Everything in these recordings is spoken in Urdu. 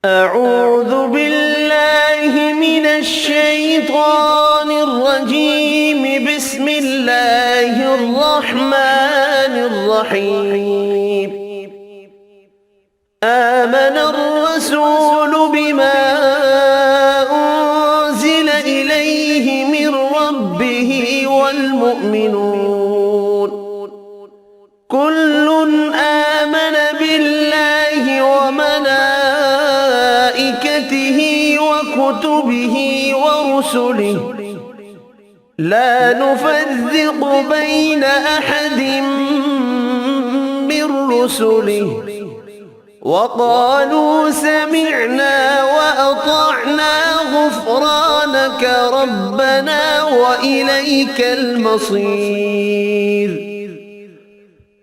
اعوذ باللہ من الشیطان الرجیم بسم اللہ الرحمن الرحیم آمن الرسول بما انزل الیہ من ربہ والمؤمنون کل آمن باللہ وملائکته وكتبه ورسله لا نفرق بين أحد من رسله وقالوا سمعنا وأطعنا غفرانك ربنا وإليك المصير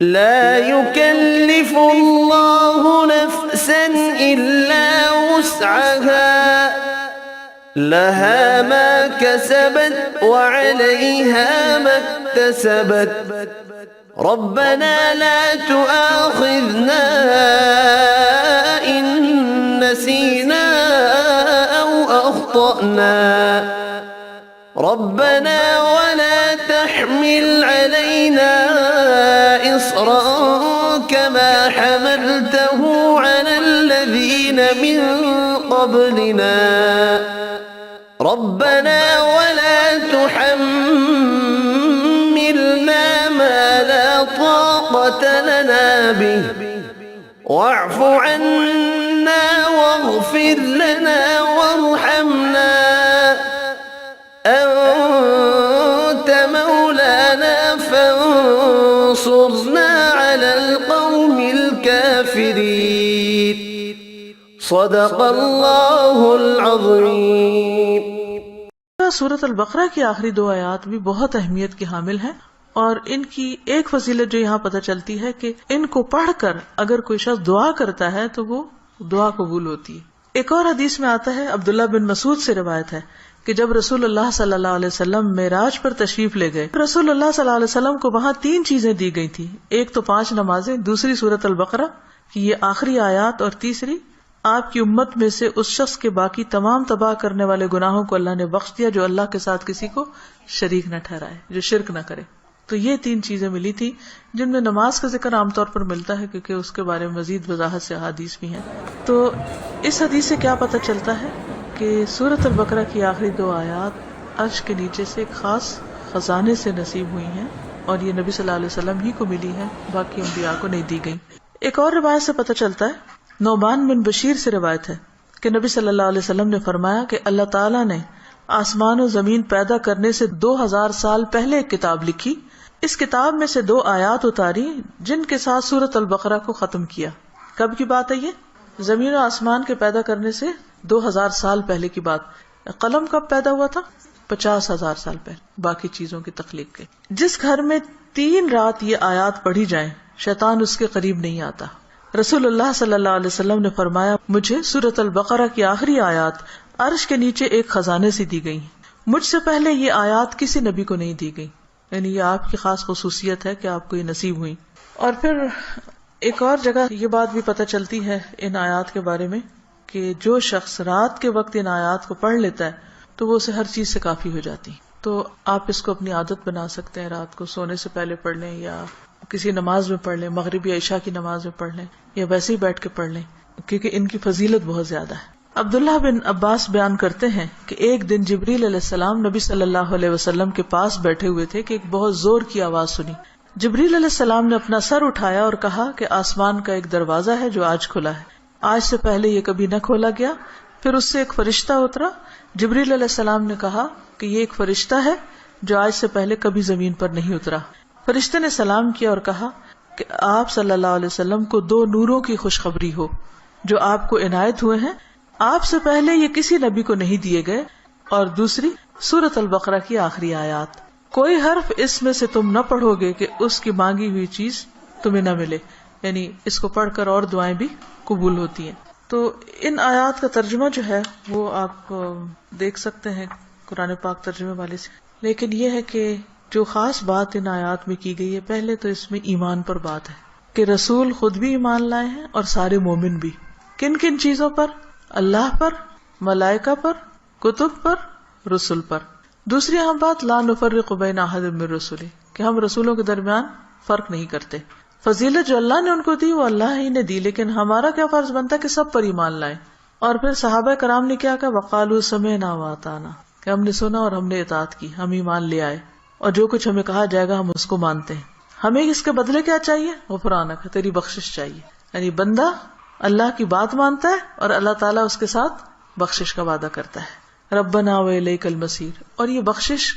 لا يكلف الله نفسا إلا وسعها لها ما كسبت وعليها ما اكتسبت ربنا لا تؤاخذنا إن نسينا أو أخطأنا ربنا ولا تحمل علينا إصرا كما حملته على الذين من قبلنا ربنا ولا تحملنا ما لا طاقة لنا به واعف عنا واغفر لنا وارحمنا أنت مولانا فانصرنا على القوم الكافرين صدق اللہ العظیم۔ سورۃ البقرہ کی آخری دو آیات بھی بہت اہمیت کی حامل ہیں، اور ان کی ایک فضیلت جو یہاں پتہ چلتی ہے کہ ان کو پڑھ کر اگر کوئی شخص دعا کرتا ہے تو وہ دعا قبول ہوتی ہے۔ ایک اور حدیث میں آتا ہے، عبداللہ بن مسعود سے روایت ہے کہ جب رسول اللہ صلی اللہ علیہ وسلم معراج پر تشریف لے گئے، رسول اللہ صلی اللہ علیہ وسلم کو وہاں 3 چیزیں دی گئی تھی، ایک تو 5 نمازیں، دوسری سورۃ البقرہ کی یہ آخری آیات، اور تیسری آپ کی امت میں سے اس شخص کے باقی تمام تباہ کرنے والے گناہوں کو اللہ نے بخش دیا جو اللہ کے ساتھ کسی کو شریک نہ ٹھہرائے، جو شرک نہ کرے۔ تو یہ 3 چیزیں ملی تھی، جن میں نماز کا ذکر عام طور پر ملتا ہے کیونکہ اس کے بارے میں مزید وضاحت سے احادیث بھی ہیں۔ تو اس حدیث سے کیا پتہ چلتا ہے کہ سورۃ البقرہ کی آخری 2 آیات عرش کے نیچے سے ایک خاص خزانے سے نصیب ہوئی ہیں، اور یہ نبی صلی اللہ علیہ وسلم ہی کو ملی ہے، باقی انبیاء کو نہیں دی گئی۔ ایک اور روایت سے پتہ چلتا ہے، نعمان بن بشیر سے روایت ہے کہ نبی صلی اللہ علیہ وسلم نے فرمایا کہ اللہ تعالیٰ نے آسمان و زمین پیدا کرنے سے 2000 سال پہلے ایک کتاب لکھی، اس کتاب میں سے 2 آیات اتاری جن کے ساتھ سورۃ البقرہ کو ختم کیا۔ کب کی بات ہے یہ؟ زمین و آسمان کے پیدا کرنے سے 2000 سال پہلے کی بات۔ قلم کب پیدا ہوا تھا؟ 50,000 سال پہلے، باقی چیزوں کی تخلیق کے۔ جس گھر میں 3 رات یہ آیات پڑھی جائیں شیطان اس کے قریب نہیں آتا۔ رسول اللہ صلی اللہ علیہ وسلم نے فرمایا، مجھے سورۃ البقرہ کی آخری آیات عرش کے نیچے ایک خزانے سے دی گئی، مجھ سے پہلے یہ آیات کسی نبی کو نہیں دی گئی، یعنی یہ آپ کی خاص خصوصیت ہے کہ آپ کو یہ نصیب ہوئی۔ اور پھر ایک اور جگہ یہ بات بھی پتہ چلتی ہے ان آیات کے بارے میں کہ جو شخص رات کے وقت ان آیات کو پڑھ لیتا ہے تو وہ اسے ہر چیز سے کافی ہو جاتی۔ تو آپ اس کو اپنی عادت بنا سکتے ہیں، رات کو سونے سے پہلے پڑھ لیں، یا کسی نماز میں پڑھ لیں، مغرب یا عشاء کی نماز میں پڑھ لیں، یا ویسے ہی بیٹھ کے پڑھ لیں، کیونکہ ان کی فضیلت بہت زیادہ ہے۔ عبداللہ بن عباس بیان کرتے ہیں کہ ایک دن جبریل علیہ السلام نبی صلی اللہ علیہ وسلم کے پاس بیٹھے ہوئے تھے کہ ایک بہت زور کی آواز سنی۔ جبریل علیہ السلام نے اپنا سر اٹھایا اور کہا کہ آسمان کا ایک دروازہ ہے جو آج کھلا ہے، آج سے پہلے یہ کبھی نہ کھولا گیا۔ پھر اس سے ایک فرشتہ اترا۔ جبریل علیہ السلام نے کہا کہ یہ ایک فرشتہ ہے جو آج سے پہلے کبھی زمین پر نہیں اترا۔ فرشتے نے سلام کیا اور کہا کہ آپ صلی اللہ علیہ وسلم کو 2 نوروں کی خوشخبری ہو جو آپ کو عنایت ہوئے ہیں، آپ سے پہلے یہ کسی نبی کو نہیں دیے گئے، اور دوسری سورۃ البقرہ کی آخری آیات، کوئی حرف اس میں سے تم نہ پڑھو گے کہ اس کی مانگی ہوئی چیز تمہیں نہ ملے، یعنی اس کو پڑھ کر اور دعائیں بھی قبول ہوتی ہیں۔ تو ان آیات کا ترجمہ جو ہے وہ آپ دیکھ سکتے ہیں قرآن پاک ترجمے والے سے، لیکن یہ ہے کہ جو خاص بات ان آیات میں کی گئی ہے، پہلے تو اس میں ایمان پر بات ہے کہ رسول خود بھی ایمان لائے ہیں اور سارے مومن بھی۔ کن کن چیزوں پر؟ اللہ پر، ملائکہ پر، کتب پر، رسل پر. دوسری اہم بات لا نفرق بین احد من رسلہ، کہ ہم رسولوں کے درمیان فرق نہیں کرتے. فضیلت جو اللہ نے ان کو دی وہ اللہ ہی نے دی، لیکن ہمارا کیا فرض بنتا ہے کہ سب پر ایمان لائیں. اور پھر صحابہ کرام نے کیا کہا، وقالوا سمعنا واطعنا، کہ ہم نے سنا اور ہم نے اطاعت کی، ہم ایمان لے آئے اور جو کچھ ہمیں کہا جائے گا ہم اس کو مانتے ہیں. ہمیں اس کے بدلے کیا چاہیے؟ غفرانک، تیری بخشش چاہیے. یعنی بندہ اللہ کی بات مانتا ہے اور اللہ تعالیٰ اس کے ساتھ بخشش کا وعدہ کرتا ہے. ربنا وإلیک المصیر. اور یہ بخشش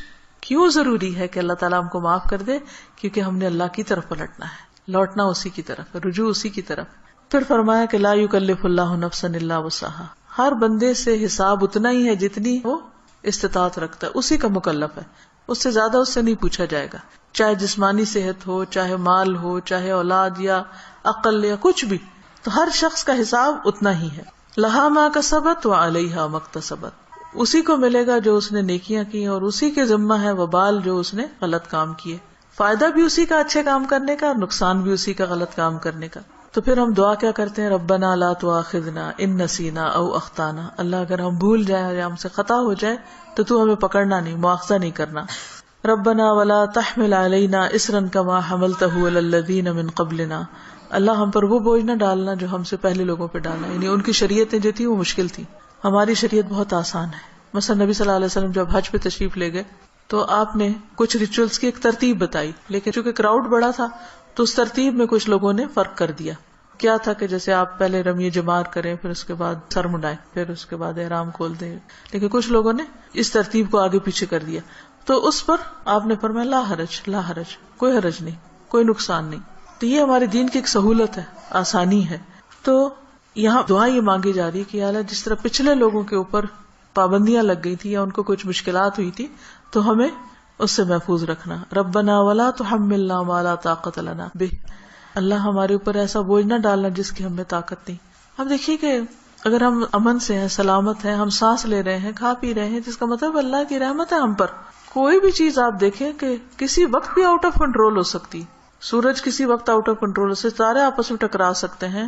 کیوں ضروری ہے کہ اللہ تعالیٰ ہم کو معاف کر دے؟ کیونکہ ہم نے اللہ کی طرف پلٹنا ہے، لوٹنا اسی کی طرف، رجوع اسی کی طرف. پھر فرمایا کہ لا یکلف اللہ نفسا الا وسعہا، ہر بندے سے حساب اتنا ہی ہے جتنی وہ استطاعت رکھتا ہے، اسی کا مکلف ہے، اس سے زیادہ اس سے نہیں پوچھا جائے گا. چاہے جسمانی صحت ہو، چاہے مال ہو، چاہے اولاد یا عقل یا کچھ بھی، تو ہر شخص کا حساب اتنا ہی ہے. لہا ما کسبت وعلیہا ما اکتسبت، اسی کو ملے گا جو اس نے نیکیاں کی اور اسی کے ذمہ ہے وبال جو اس نے غلط کام کیے. فائدہ بھی اسی کا اچھے کام کرنے کا اور نقصان بھی اسی کا غلط کام کرنے کا. تو پھر ہم دعا کیا کرتے ہیں، ربنا لا تؤاخذنا ان نسینا او اخطانا، اللہ اگر ہم بھول جائیں یا ہم سے خطا ہو جائے تو تو ہمیں پکڑنا نہیں، مؤاخذہ نہیں کرنا. ربنا ولا تحمل علینا اصرا کما حملتہ علی الذین من قبلنا، اللہ ہم پر وہ بوجھ نہ ڈالنا جو ہم سے پہلے لوگوں پہ ڈالا. یعنی ان کی شریعتیں جو تھی وہ مشکل تھی، ہماری شریعت بہت آسان ہے. مثلا نبی صلی اللہ علیہ وسلم جب حج پہ تشریف لے گئے تو آپ نے کچھ ریچولز کی ایک ترتیب بتائی، لیکن چونکہ کراؤڈ بڑا تھا تو اس ترتیب میں کچھ لوگوں نے فرق کر دیا. کیا تھا کہ جیسے آپ پہلے رمی جمار کریں، پھر اس کے بعد سر منڈائیں، پھر اس کے بعد احرام کھول دیں، لیکن کچھ لوگوں نے اس ترتیب کو آگے پیچھے کر دیا. تو اس پر آپ نے فرمایا لا حرج، لا حرج، کوئی حرج نہیں، کوئی نقصان نہیں. تو یہ ہمارے دین کی ایک سہولت ہے، آسانی ہے. تو یہاں دعا یہ مانگی جا رہی ہے کہ اللہ جس طرح پچھلے لوگوں کے اوپر پابندیاں لگ گئی تھی یا ان کو کچھ مشکلات ہوئی تھی تو ہمیں اس سے محفوظ رکھنا. ربنا ولا تحملنا ما لا طاقت لنا بہ، اللہ ہمارے اوپر ایسا بوجھ نہ ڈالنا جس کی ہمیں طاقت نہیں. اب دیکھیے کہ اگر ہم امن سے ہیں، سلامت ہیں، ہم سانس لے رہے ہیں، کھا پی رہے ہیں، جس کا مطلب اللہ کی رحمت ہے ہم پر. کوئی بھی چیز آپ دیکھیں کہ کسی وقت بھی آؤٹ آف کنٹرول ہو سکتی، سورج کسی وقت آؤٹ آف کنٹرول سے، ستارے آپس میں ٹکرا سکتے ہیں،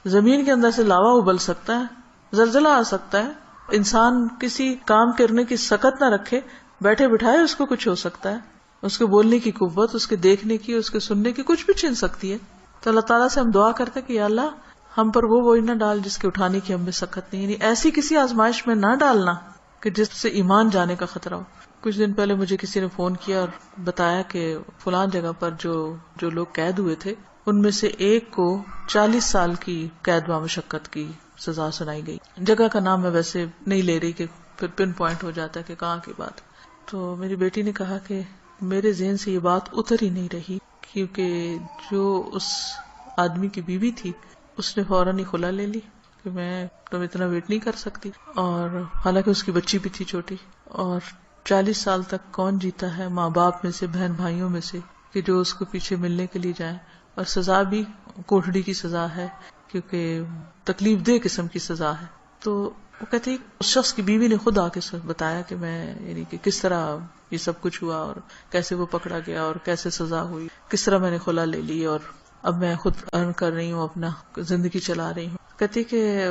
زمین کے اندر سے لاوا ابل سکتا ہے، زلزلہ آ سکتا ہے، انسان کسی کام کرنے کی سکت نہ رکھے، بیٹھے بٹھائے اس کو کچھ ہو سکتا ہے، اس کے بولنے کی قوت، اس کے دیکھنے کی، اس کے سننے کی کچھ بھی چھن سکتی ہے. تو اللہ تعالیٰ سے ہم دعا کرتے کہ یا اللہ ہم پر وہ بوجھ نہ ڈال جس کے اٹھانے کی ہمیں سخت نہیں، یعنی ایسی کسی آزمائش میں نہ ڈالنا کہ جس سے ایمان جانے کا خطرہ ہو. کچھ دن پہلے مجھے کسی نے فون کیا اور بتایا کہ فلان جگہ پر جو لوگ قید ہوئے تھے ان میں سے ایک کو 40 سال کی قید و مشقت کی سزا سنائی گئی. جگہ کا نام میں ویسے نہیں لے رہی کہ پھر پن پوائنٹ ہو جاتا ہے کہ کہاں کی بات. تو میری بیٹی نے کہا کہ میرے ذہن سے یہ بات اتر ہی نہیں رہی، کیونکہ جو اس آدمی کی بیوی تھی اس نے فوراً ہی خلا لے لی کہ میں تم اتنا ویٹ نہیں کر سکتی، اور حالانکہ اس کی بچی بھی تھی چھوٹی. اور 40 سال تک کون جیتا ہے ماں باپ میں سے، بہن بھائیوں میں سے، کہ جو اس کو پیچھے ملنے کے لیے جائیں. اور سزا بھی کوٹڑی کی سزا ہے، کیونکہ تکلیف دہ قسم کی سزا ہے. تو وہ کہتے اس شخص کی بیوی نے خود آ کے بتایا کہ میں یعنی کہ کس طرح یہ سب کچھ ہوا اور کیسے وہ پکڑا گیا اور کیسے سزا ہوئی، کس طرح میں نے خلا لے لی اور اب میں خود ارن کر رہی ہوں، اپنا زندگی چلا رہی ہوں. کہتی کہ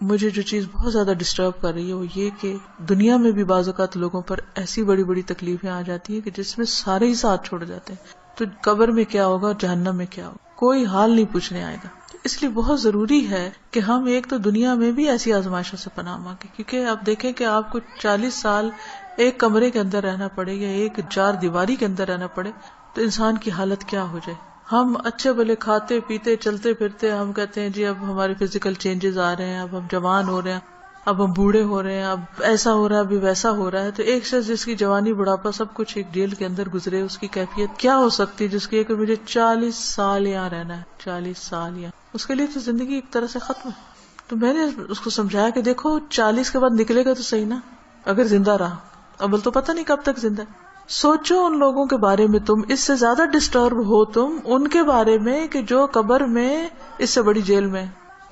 مجھے جو چیز بہت زیادہ ڈسٹرب کر رہی ہے وہ یہ کہ دنیا میں بھی بعض اوقات لوگوں پر ایسی بڑی بڑی تکلیفیں آ جاتی ہیں کہ جس میں سارے ہی ساتھ چھوڑ جاتے ہیں. تو قبر میں کیا ہوگا اور جہنم میں کیا ہوگا، کوئی حال نہیں پوچھنے آئے گا. اس لیے بہت ضروری ہے کہ ہم ایک تو دنیا میں بھی ایسی آزمائشوں سے پناہ مانگیں، کیونکہ آپ دیکھیں کہ آپ کو 40 سال ایک کمرے کے اندر رہنا پڑے یا ایک 4 دیواری کے اندر رہنا پڑے تو انسان کی حالت کیا ہو جائے. ہم اچھے بھلے کھاتے پیتے چلتے پھرتے، ہم کہتے ہیں جی اب ہمارے فزیکل چینجز آ رہے ہیں، اب ہم جوان ہو رہے ہیں، اب ہم بوڑھے ہو رہے ہیں، اب ایسا ہو رہا ہے، ابھی ویسا ہو رہا ہے. تو ایک شخص جس کی جوانی بڑھاپا سب کچھ ایک جیل کے اندر گزرے، اس کی کیفیت کیا ہو سکتی ہے جس کی کہ مجھے 40 سال یہاں رہنا ہے، 40 سال یہاں. اس کے لیے تو زندگی ایک طرح سے ختم ہے. تو میں نے اس کو سمجھایا کہ دیکھو 40 کے بعد نکلے گا تو صحیح نا، اگر زندہ رہا. اول تو پتہ نہیں کب تک زندہ ہے. سوچو ان لوگوں کے بارے میں، تم اس سے زیادہ ڈسٹرب ہو تم ان کے بارے میں کہ جو قبر میں اس سے بڑی جیل میں،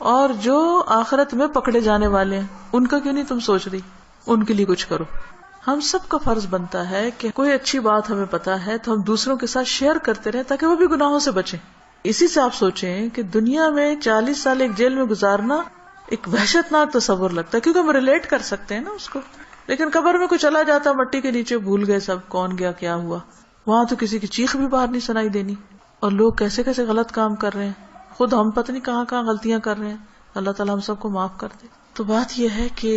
اور جو آخرت میں پکڑے جانے والے ہیں ان کا کیوں نہیں تم سوچ رہی؟ ان کے لیے کچھ کرو. ہم سب کا فرض بنتا ہے کہ کوئی اچھی بات ہمیں پتا ہے تو ہم دوسروں کے ساتھ شیئر کرتے رہیں تاکہ وہ بھی گناہوں سے بچیں. اسی سے آپ سوچیں کہ دنیا میں 40 سال ایک جیل میں گزارنا ایک وحشت ناک تصور لگتا ہے، کیونکہ ہم ریلیٹ کر سکتے ہیں نا اس کو. لیکن قبر میں کوئی چلا جاتا مٹی کے نیچے، بھول گئے سب کون گیا کیا ہوا، وہاں تو کسی کی چیخ بھی باہر نہیں سنائی دینی. اور لوگ کیسے کیسے غلط کام کر رہے ہیں، خود ہم پتہ نہیں کہاں کہاں غلطیاں کر رہے ہیں. اللہ تعالیٰ ہم سب کو معاف کر دے. تو بات یہ ہے کہ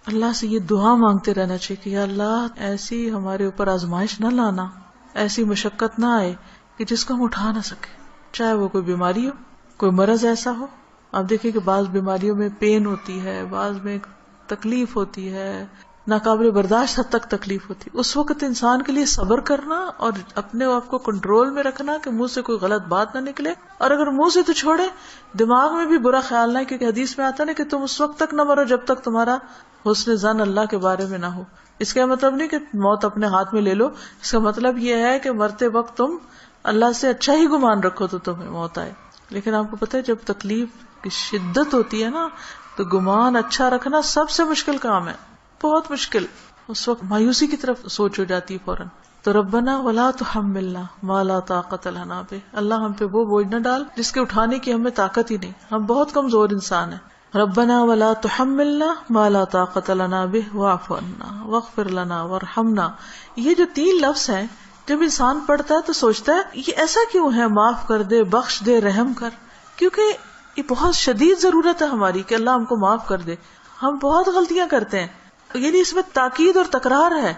اللہ سے یہ دعا مانگتے رہنا چاہیے کہ یا اللہ ایسی ہمارے اوپر آزمائش نہ لانا، ایسی مشقت نہ آئے کہ جس کو ہم اٹھا نہ سکے، چاہے وہ کوئی بیماری ہو، کوئی مرض ایسا ہو. آپ دیکھیں کہ بعض بیماریوں میں پین ہوتی ہے، بعض میں تکلیف ہوتی ہے، ناقابل برداشت حد تک تکلیف ہوتی ہے. اس وقت انسان کے لیے صبر کرنا اور اپنے آپ کو کنٹرول میں رکھنا کہ منہ سے کوئی غلط بات نہ نکلے، اور اگر منہ سے تو چھوڑے، دماغ میں بھی برا خیال نہ، کیونکہ حدیث میں آتا نا کہ تم اس وقت تک نہ مرو جب تک تمہارا حسن ظن اللہ کے بارے میں نہ ہو. اس کا مطلب نہیں کہ موت اپنے ہاتھ میں لے لو، اس کا مطلب یہ ہے کہ مرتے وقت تم اللہ سے اچھا ہی گمان رکھو تو تمہیں موت آئے. لیکن آپ کو پتہ ہے جب تکلیف کی شدت ہوتی ہے نا تو گمان اچھا رکھنا سب سے مشکل کام ہے، بہت مشکل. اس وقت مایوسی کی طرف سوچ ہو جاتی ہے فوراً. تو ربنا ولا تحملنا ما لا طاقت لنا بہ، اللہ ہم پہ وہ بوجھ نہ ڈال جس کے اٹھانے کی ہمیں طاقت ہی نہیں، ہم بہت کمزور انسان ہیں. ربنا ولا تحملنا ما لا طاقت لنا بہ واعف عنا واغفر لنا وارحمنا. یہ جو 3 لفظ ہیں جب انسان پڑھتا ہے تو سوچتا ہے یہ ایسا کیوں ہے، معاف کر دے، بخش دے، رحم کر، کیونکہ یہ بہت شدید ضرورت ہے ہماری کہ اللہ ہم کو معاف کر دے. ہم بہت غلطیاں کرتے ہیں، یعنی اس میں تاکید اور تکرار ہے.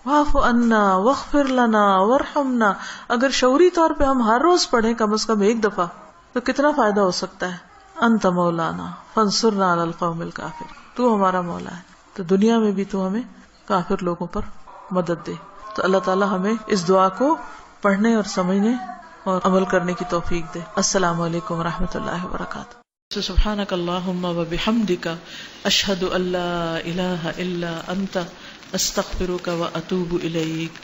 واعف عنا واغفر لنا وارحمنا اگر شعوری طور پہ ہم ہر روز پڑھیں کم از کم 1 دفعہ تو کتنا فائدہ ہو سکتا ہے. انت مولانا فانصرنا علی القوم الکافر، تو ہمارا مولا ہے تو دنیا میں بھی تو ہمیں کافر لوگوں پر مدد دے. تو اللہ تعالیٰ ہمیں اس دعا کو پڑھنے اور سمجھنے اور عمل کرنے کی توفیق دے. السلام علیکم ورحمۃ اللہ وبرکاتہ. سبحانک اللہم وبحمدک اشہد ان لا الہ الا انت استغفرک واتوب الیک.